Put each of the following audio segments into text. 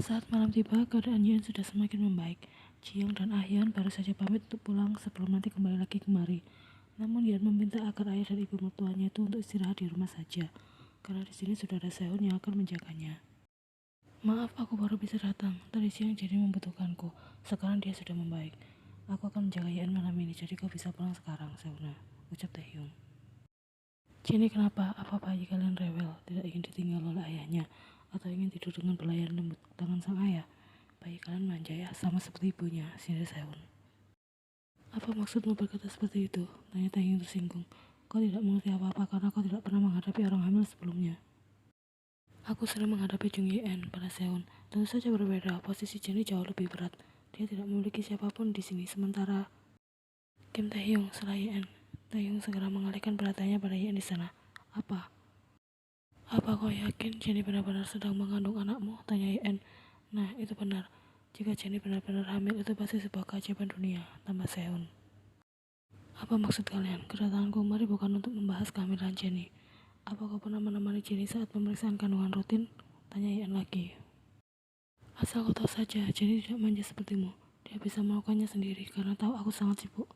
Saat malam tiba, keadaan Yan sudah semakin membaik. Jiang dan Ahyan baru saja pamit untuk pulang sebelum nanti kembali lagi kemari. Namun Yan meminta agar ayah dan ibu mertuanya itu untuk istirahat di rumah saja, karena di sini sudah ada Sehun yang akan menjaganya. Maaf, aku baru bisa datang. Tadi siang Jenny membutuhkanku. Sekarang dia sudah membaik. Aku akan menjaga Yan malam ini, jadi kau bisa pulang sekarang, Seuna, ucap Taehyung. Jenny, kenapa? Apa bayi kalian rewel, tidak ingin ditinggal oleh ayahnya, atau ingin tidur dengan belayan lembut tangan sang ayah? Bayi kalian manja ya, sama seperti ibunya, sindir Sehun. Apa maksudmu berkata seperti itu? Tanya Taehyung tersinggung. Kau tidak mengerti apa-apa karena kau tidak pernah menghadapi orang hamil sebelumnya. Aku sering menghadapi Jung Yi-en pada Sehun. Tentu saja berbeda, posisi Jenny jauh lebih berat. Dia tidak memiliki siapapun di sini, sementara Kim Taehyung selain Yi-en. Taehyung segera mengalihkan perhatiannya pada Yi-en di sana. Apa? Apa kau yakin Jenny benar-benar sedang mengandung anakmu? Tanya Yi-en. Nah, itu benar. Jika Jenny benar-benar hamil, itu pasti sebuah keajaiban dunia, tambah Sehun. Apa maksud kalian? Kedatanganku kemari bukan untuk membahas kehamilan Jenny. Apa kau pernah menemani Jenny saat pemeriksaan kandungan rutin? Tanya Yi-en lagi. Asal kau tahu saja, Jenny tidak manja sepertimu. Dia bisa melakukannya sendiri karena tahu aku sangat sibuk.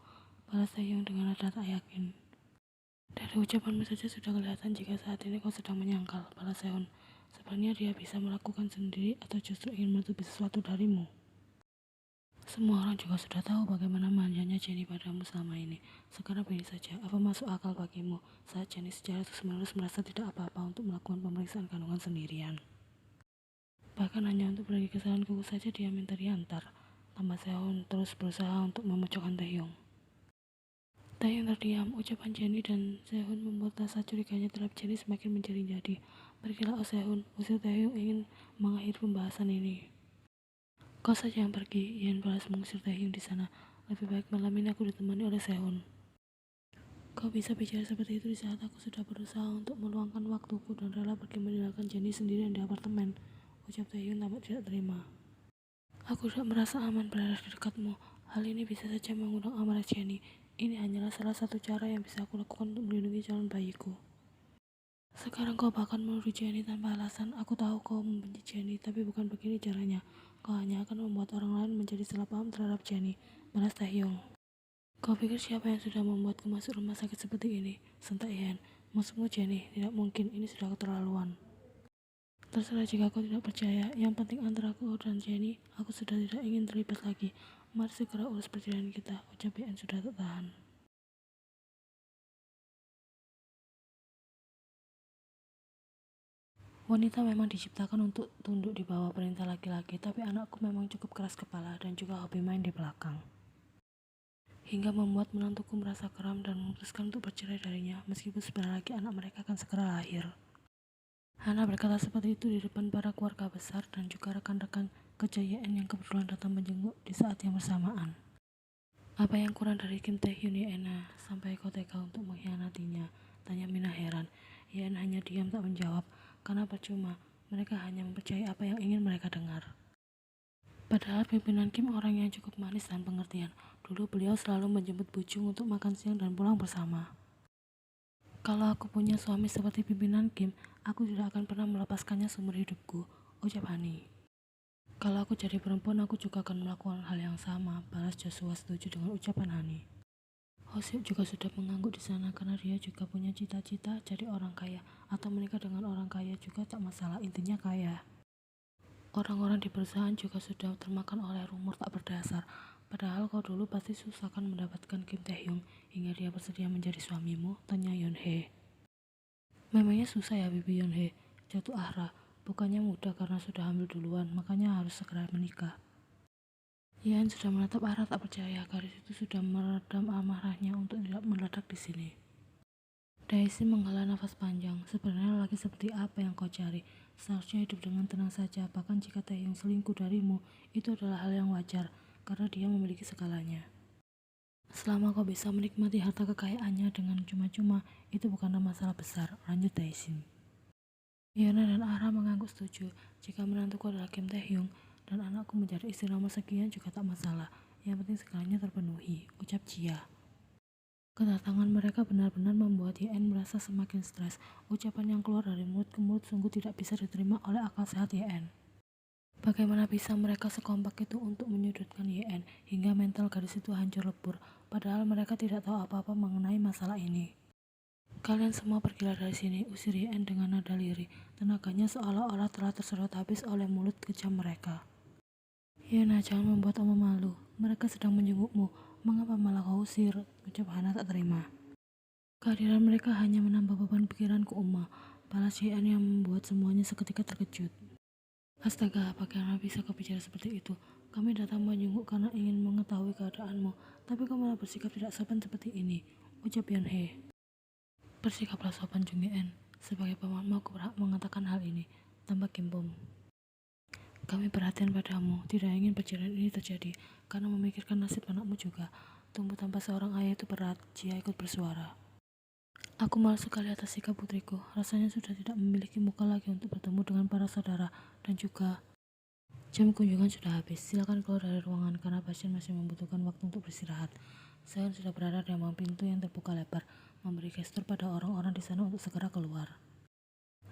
Balas Taehyung dengan nada tak yakin. Dari ucapanmu saja sudah kelihatan jika saat ini kau sedang menyangkal, balas Sehun. Sebenarnya dia bisa melakukan sendiri atau justru ingin menutupi sesuatu darimu. Semua orang juga sudah tahu bagaimana manjanya Jenny padamu selama ini. Sekarang begini saja, apa masuk akal bagimu saat Jenny secara terus-menerus merasa tidak apa-apa untuk melakukan pemeriksaan kandungan sendirian? Bahkan hanya untuk pergi ke salon kuku saja dia minta diantar. Tambah Sehun terus berusaha untuk memojokkan Taehyung. Taehyung terdiam. Ucapan Jenny dan Sehun membuat rasa curiganya terhadap Jenny semakin menjadi-jadi. Pergilah, oh Sehun, usir Taehyung ingin mengakhiri pembahasan ini. Kau saja yang pergi, Yan balas mengusir Taehyung di sana. Lebih baik malam ini aku ditemani oleh Sehun. Kau bisa bicara seperti itu di saat aku sudah berusaha untuk meluangkan waktuku dan rela pergi meninggalkan Jenny sendirian di apartemen, ucap Taehyung tampak tidak terima. Aku tidak merasa aman berada di dekatmu. Hal ini bisa saja mengundang amarah Jenny. Ini hanyalah salah satu cara yang bisa aku lakukan untuk melindungi calon bayiku. Sekarang kau bahkan menuduh Jenny tanpa alasan. Aku tahu kau membenci Jenny, tapi bukan begini caranya. Kau hanya akan membuat orang lain menjadi salah paham terhadap Jenny, balas Taehyung. Kau pikir siapa yang sudah membuatku masuk rumah sakit seperti ini? Sentak Yan. Maksudmu Jenny? Tidak mungkin, ini sudah keterlaluan. Terserah jika kau tidak percaya. Yang penting antara aku dan Jenny, aku sudah tidak ingin terlibat lagi. Mari segera urus perceraian kita, ucap Yan sudah tak tahan. Wanita memang diciptakan untuk tunduk di bawah perintah laki-laki, tapi anakku memang cukup keras kepala dan juga hobi main di belakang. Hingga membuat menantuku merasa geram dan memutuskan untuk bercerai darinya, meskipun sebentar lagi anak mereka akan segera lahir. Hana berkata seperti itu di depan para keluarga besar dan juga rekan-rekan kejayaan yang kebetulan datang menjenguk di saat yang bersamaan. Apa yang kurang dari Kim Taehyung Ena sampai kau tega untuk mengkhianatinya? Tanya Mina heran. Yen hanya diam tak menjawab, karena percuma, mereka hanya mempercayai apa yang ingin mereka dengar. Padahal pimpinan Kim orang yang cukup manis dan pengertian. Dulu beliau selalu menjemput Bucung untuk makan siang dan pulang bersama. Kalau aku punya suami seperti pimpinan Kim, aku tidak akan pernah melepaskannya seumur hidupku, ucap Hani. Kalau aku jadi perempuan, aku juga akan melakukan hal yang sama, balas Joshua setuju dengan ucapan Hani. Hoseok juga sudah mengangguk di sana karena dia juga punya cita-cita jadi orang kaya atau menikah dengan orang kaya juga tak masalah, intinya kaya. Orang-orang di perusahaan juga sudah termakan oleh rumor tak berdasar. Padahal kau dulu pasti susah kan mendapatkan Kim Taehyung hingga dia bersedia menjadi suamimu, tanya Yeonhae. Memangnya susah ya Bibi Yeonhae? Jatuh Ahra. Bukannya mudah karena sudah hamil duluan, makanya harus segera menikah. Yan sudah menatap Ahra tak percaya. Garis itu sudah meredam amarahnya untuk tidak meledak di sini. Daisy menghela nafas panjang. Sebenarnya laki seperti apa yang kau cari? Seharusnya hidup dengan tenang saja. Bahkan jika Taehyung selingkuh darimu, itu adalah hal yang wajar karena dia memiliki segalanya. Selama kau bisa menikmati harta kekayaannya dengan cuma-cuma, itu bukanlah masalah besar, lanjut Daisy. Yana dan Ahra mengangguk setuju. Jika menantuku adalah Kim Taehyung dan anakku menjadi istri nomor sekian juga tak masalah. Yang penting segalanya terpenuhi, ucap Chia. Kedatangan mereka benar-benar membuat Yen merasa semakin stres. Ucapan yang keluar dari mulut ke mulut sungguh tidak bisa diterima oleh akal sehat Yen. Bagaimana bisa mereka sekompak itu untuk menyudutkan YN hingga mental gadis itu hancur lebur, padahal mereka tidak tahu apa-apa mengenai masalah ini. Kalian semua pergilah dari sini, usir YN dengan nada lirih. Tenaganya seolah-olah telah tersedot habis oleh mulut kejam mereka. Yena, jangan membuat Oma malu. Mereka sedang menjengukmu. Mengapa malah kau usir? Ucap Hana tak terima. Kehadiran mereka hanya menambah beban pikiranku, Oma. Balas YN yang membuat semuanya seketika terkejut. Astaga, bagaimana bisa kau bicara seperti itu? Kami datang menjenguk karena ingin mengetahui keadaanmu, tapi kau malah bersikap tidak sopan seperti ini, ucap Yeonhye. Bersikaplah sopan, Jung Yeon. Sebagai pamanmu aku berhak mengatakan hal ini, tambah Kim Bom. Kami perhatian padamu, tidak ingin perceraian ini terjadi, karena memikirkan nasib anakmu juga. Tumbuh tanpa seorang ayah itu berat, Jia ikut bersuara. Aku malu sekali atas sikap putriku, rasanya sudah tidak memiliki muka lagi untuk bertemu dengan para saudara, dan juga jam kunjungan sudah habis, silakan keluar dari ruangan karena pasien masih membutuhkan waktu untuk beristirahat. Seon sudah berada di ambang pintu yang terbuka lebar, memberi gestur pada orang-orang di sana untuk segera keluar.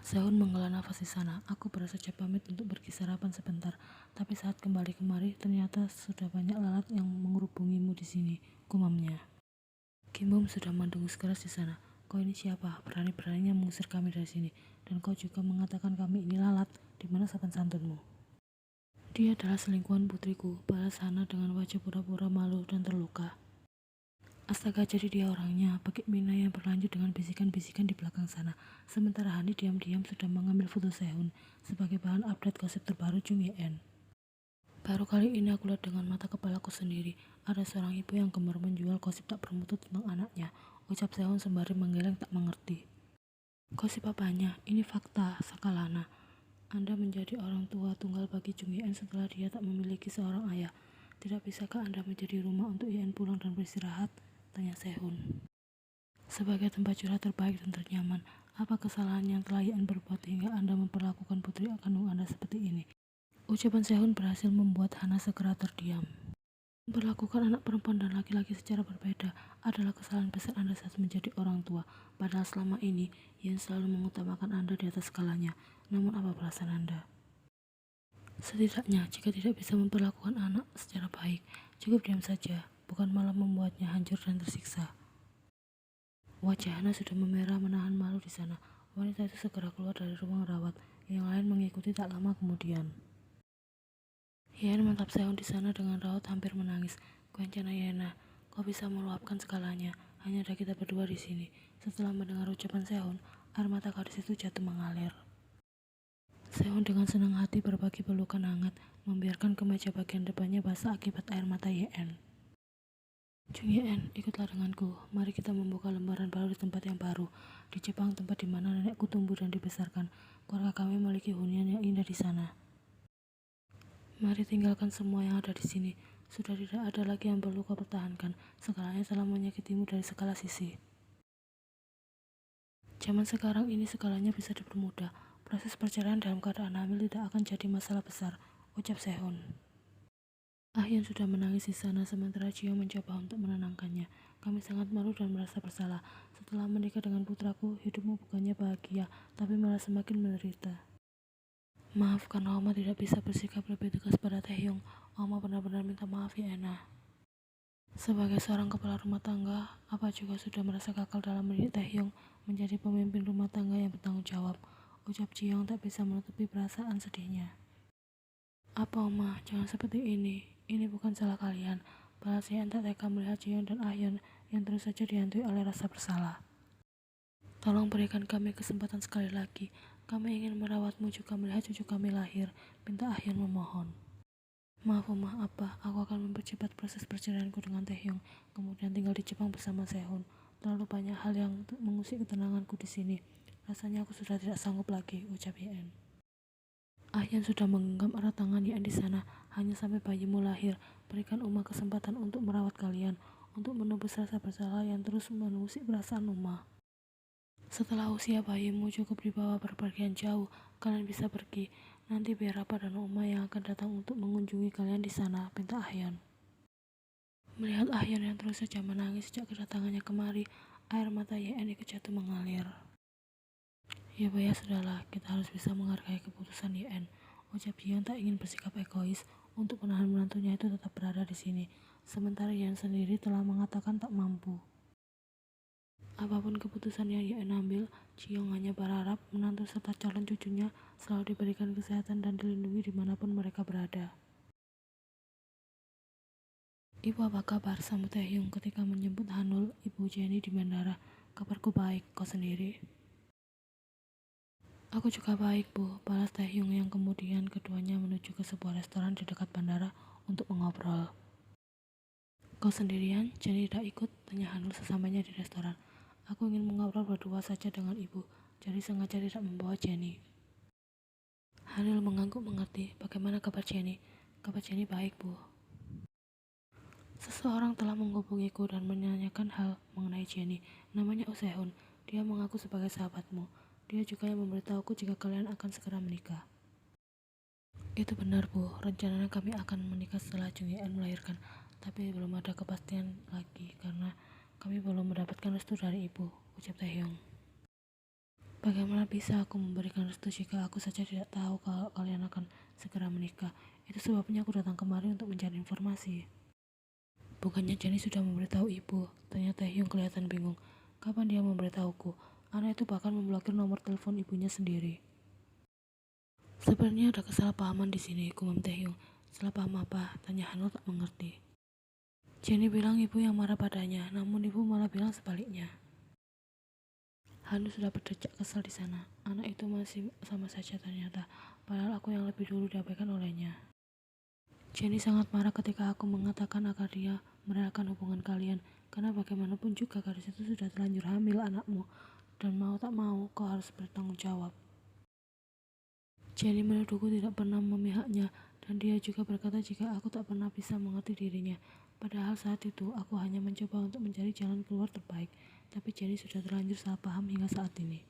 Seon menghela nafas di sana. Aku baru saja pamit untuk pergi sarapan sebentar, tapi saat kembali kemari ternyata sudah banyak lalat yang mengerubungimu di sini, gumamnya. Kim Bom sudah mendengus keras di sana. Kau ini siapa? Berani-beraninya mengusir kami dari sini, dan kau juga mengatakan kami ini lalat. Di mana sopan santunmu? Dia adalah selingkuhan putriku, balas Hana dengan wajah pura-pura malu dan terluka. Astaga, jadi dia orangnya, Bekik Mina yang berlanjut dengan bisikan-bisikan di belakang sana. Sementara Hani diam-diam sudah mengambil foto Sehun sebagai bahan update gosip terbaru Jung Yeon. Baru kali ini aku lihat dengan mata kepalaku sendiri, ada seorang ibu yang gemar menjual gosip tak bermutu tentang anaknya, ucap Sehun sembari menggeleng tak mengerti. Gosip apanya? Ini fakta, Sakalana. Anda menjadi orang tua tunggal bagi Jung Yeon setelah dia tak memiliki seorang ayah. Tidak bisakah Anda menjadi rumah untuk Yeon pulang dan beristirahat? Tanya Sehun. Sebagai tempat curhat terbaik dan ternyaman, apa kesalahan yang telah Yeon berbuat hingga Anda memperlakukan putri kandung Anda seperti ini? Ucapan Sehun berhasil membuat Hana segera terdiam. Memperlakukan anak perempuan dan laki-laki secara berbeda adalah kesalahan besar Anda saat menjadi orang tua. Padahal selama ini, Yeon selalu mengutamakan Anda di atas segalanya. Namun apa perasaan Anda? Setidaknya, jika tidak bisa memperlakukan anak secara baik, cukup diam saja, bukan malah membuatnya hancur dan tersiksa. Wajah Hana sudah memerah menahan malu di sana. Wanita itu segera keluar dari ruang rawat. Yang lain mengikuti tak lama kemudian. Yeon menatap Sehun di sana dengan raut hampir menangis. Kencana Yena, kau bisa meluapkan segalanya. Hanya ada kita berdua di sini. Setelah mendengar ucapan Sehun, air mata gadis itu jatuh mengalir. Sehun dengan senang hati berbagi pelukan hangat, membiarkan kemeja bagian depannya basah akibat air mata Yeon. Jung Yeon, ikutlah denganku. Mari kita membuka lembaran baru di tempat yang baru. Di Jepang, tempat di mana nenekku tumbuh dan dibesarkan. Keluarga kami memiliki hunian yang indah di sana. Mari tinggalkan semua yang ada di sini. Sudah tidak ada lagi yang perlu kau pertahankan. Segalanya telah menyakitimu dari segala sisi. Zaman sekarang ini segalanya bisa dipermudah. Proses perceraian dalam keadaan hamil tidak akan jadi masalah besar, ucap Sehun. Ahyeon sudah menangis di sana sementara Jio mencoba untuk menenangkannya. Kami sangat malu dan merasa bersalah. Setelah menikah dengan putraku, hidupmu bukannya bahagia, tapi malah semakin menderita. Maaf karena Oma tidak bisa bersikap lebih tegas pada Taehyung. Oma benar-benar minta maaf ya Ena. Sebagai seorang kepala rumah tangga, apa juga sudah merasa gagal dalam mendidik Taehyung menjadi pemimpin rumah tangga yang bertanggung jawab. Ucap Jiyoung tak bisa menutupi perasaan sedihnya. Apa Oma, jangan seperti ini. Ini bukan salah kalian. Balas Yeon tak tega melihat Jiyoung dan Ahyeon yang terus saja dihantui oleh rasa bersalah. Tolong berikan kami kesempatan sekali lagi. Kami ingin merawatmu juga melihat cucu kami lahir, pinta Ahyeon memohon. Maaf Oma, apa? Aku akan mempercepat proses perceraianku dengan Taehyung, kemudian tinggal di Jepang bersama Sehun. Terlalu banyak hal yang mengusik ketenanganku di sini. Rasanya aku sudah tidak sanggup lagi, ucap Yeon. Ahyeon sudah menggenggam erat tangan Yeon di sana, hanya sampai bayimu lahir. Berikan Uma kesempatan untuk merawat kalian, untuk menebus rasa bersalah yang terus mengusik perasaan Uma. Setelah usia bayimu cukup dibawa berpergian jauh, kalian bisa pergi. Nanti biar Papa dan Oma yang akan datang untuk mengunjungi kalian di sana, pinta Ahyeon. Melihat Ahyeon yang terus saja menangis sejak kedatangannya kemari, air mata Yeon ikut jatuh mengalir. Ya Baya, sudahlah, kita harus bisa menghargai keputusan Yeon, Ucap Jian tak ingin bersikap egois untuk menahan menantunya itu tetap berada di sini. Sementara Yan sendiri telah mengatakan tak mampu. Apapun keputusan yang Yan ambil, Jiong hanya berharap menantu serta calon cucunya selalu diberikan kesehatan dan dilindungi dimanapun mereka berada. Ibu, apa kabar? Sambut Taehyung ketika menjemput Hanul, ibu Jenny di bandara. Kabarku baik, kau sendiri? Aku juga baik, Bu, balas Taehyung yang kemudian keduanya menuju ke sebuah restoran di dekat bandara untuk mengobrol. Kau sendirian? Jenny tidak ikut, tanya Hanul sesampainya di restoran. Aku ingin mengobrol berdua saja dengan ibu, jadi sengaja tidak membawa Jenny. Hanul mengangguk mengerti. Bagaimana kabar Jenny? Kabar Jenny baik, Bu. Seseorang telah menghubungiku dan menanyakan hal mengenai Jenny. Namanya Oh Sehun. Dia mengaku sebagai sahabatmu. Dia juga yang memberitahuku jika kalian akan segera menikah. Itu benar, Bu. Rencananya kami akan menikah setelah Jung Yeon melahirkan. Tapi belum ada kepastian lagi karena kami belum mendapatkan restu dari ibu, ucap Taehyung. Bagaimana bisa aku memberikan restu jika aku saja tidak tahu kalau kalian akan segera menikah? Itu sebabnya aku datang kemari untuk mencari informasi. Bukannya Jenny sudah memberitahu ibu? Tanya Taehyung kelihatan bingung. Kapan dia memberitahuku? Anak itu bahkan memblokir nomor telepon ibunya sendiri. Sebenarnya ada kesalahpahaman di sini, gumam Taehyung. Salah paham apa? Tanya Hanul tak mengerti. Jenny bilang ibu yang marah padanya, namun ibu malah bilang sebaliknya. Hanul sudah berdecak kesal di sana. Anak itu masih sama saja ternyata, padahal aku yang lebih dulu diabaikan olehnya. Jenny sangat marah ketika aku mengatakan agar dia merelakan hubungan kalian, karena bagaimanapun juga gadis itu sudah terlanjur hamil anakmu, dan mau tak mau kau harus bertanggung jawab. Jenny menuduhku tidak pernah memihaknya, dan dia juga berkata jika aku tak pernah bisa mengerti dirinya. Padahal saat itu aku hanya mencoba untuk mencari jalan keluar terbaik, tapi Jenny sudah terlanjur salah paham hingga saat ini.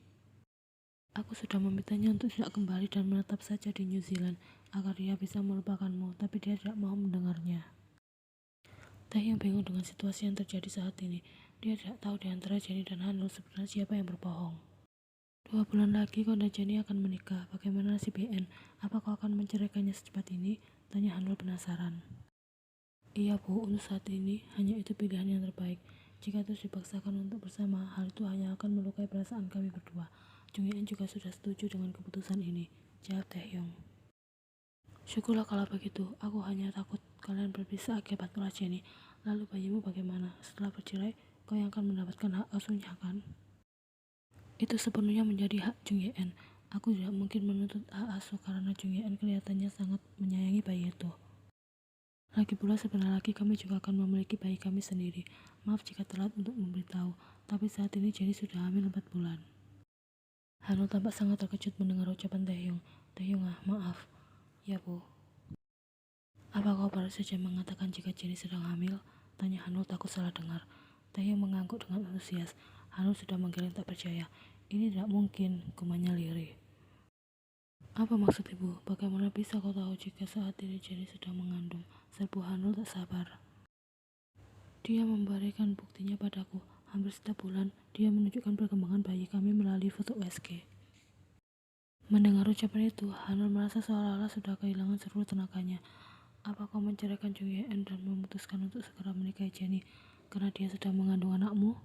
Aku sudah memintanya untuk tidak kembali dan menetap saja di New Zealand agar dia bisa melupakanmu, tapi dia tidak mau mendengarnya. Taehyung bingung dengan situasi yang terjadi saat ini. Dia tidak tahu di antara Jenny dan Hanul sebenarnya siapa yang berbohong. 2 bulan lagi kau dan Jenny akan menikah. Bagaimana nasib Yen? Apa kau akan menceraikannya secepat ini? Tanya Hanul penasaran. Iya, Bu, untuk saat ini hanya itu pilihan yang terbaik. Jika terus dipaksakan untuk bersama, hal itu hanya akan melukai perasaan kami berdua. Jung Yen juga sudah setuju dengan keputusan ini, jawab Taehyung. Syukurlah kalau begitu, aku hanya takut kalian berpisah akibat ulah Jenny. Lalu bayimu bagaimana? Setelah bercerai, kau yang akan mendapatkan hak asuhnya kan? Itu sepenuhnya menjadi hak Jung Yeon. Aku tidak mungkin menuntut hak asuh karena Jung Yeon kelihatannya sangat menyayangi bayi itu. Lagi pula sebentar lagi kami juga akan memiliki bayi kami sendiri. Maaf jika telat untuk memberitahu, tapi saat ini Jenny sudah hamil 4 bulan. Hanul tampak sangat terkejut mendengar ucapan Taehyung. Taehyung, maaf. Ya, Bu. Apa kau baru saja mengatakan jika Jenny sedang hamil? Tanya Hanul takut salah dengar. Taehyung mengangguk dengan antusias. Hanul sudah menggeleng tak percaya. Ini tidak mungkin, gumanya lirih. Apa maksud ibu? Bagaimana bisa kau tahu jika saat ini Jenny sedang mengandung? Serbu Hanul tak sabar. Dia memberikan buktinya padaku. Hampir setiap bulan, dia menunjukkan perkembangan bayi kami melalui foto USG. Mendengar ucapan itu, Hanul merasa seolah-olah sudah kehilangan seluruh tenaganya. Apa kau menceraikan Jung Yeon dan memutuskan untuk segera menikahi Jenny karena dia sedang mengandung anakmu?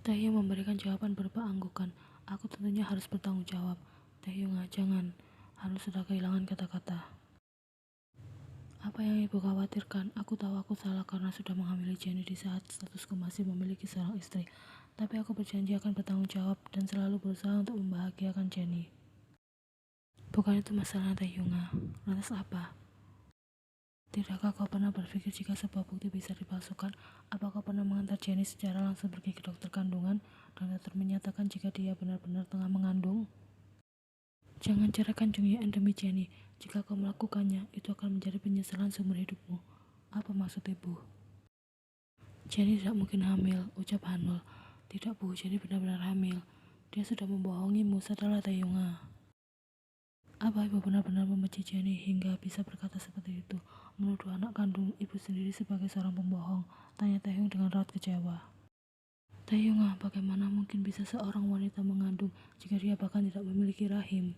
Taehyung memberikan jawaban berupa anggukan. Aku tentunya harus bertanggung jawab. Taehyung, jangan. Hanul sudah kehilangan kata-kata. Apa yang ibu khawatirkan? Aku tahu aku salah karena sudah menghamili Jenny di saat statusku masih memiliki seorang istri. Tapi aku berjanji akan bertanggung jawab dan selalu berusaha untuk membahagiakan Jenny. Bukan itu masalah Taehyung. Lantas apa? Tidakkah kau pernah berpikir jika sebuah bukti bisa dipalsukan? Apa kau pernah mengantar Jenny secara langsung pergi ke dokter kandungan dan dokter menyatakan jika dia benar-benar tengah mengandung? Jangan ceraikan Jung Yeon demi Jenny. Jika kau melakukannya, itu akan menjadi penyesalan seumur hidupmu. Apa maksud ibu? Jenny tidak mungkin hamil, ucap Hanul. Tidak, Bu, Jenny benar-benar hamil. Dia sudah membohongimu, sadarlah Taehyung. Apa ibu benar-benar membenci Jenny hingga bisa berkata seperti itu, menuduh anak kandung ibu sendiri sebagai seorang pembohong? Tanya Taehyung dengan raut kecewa. Taehyung, bagaimana mungkin bisa seorang wanita mengandung jika dia bahkan tidak memiliki rahim?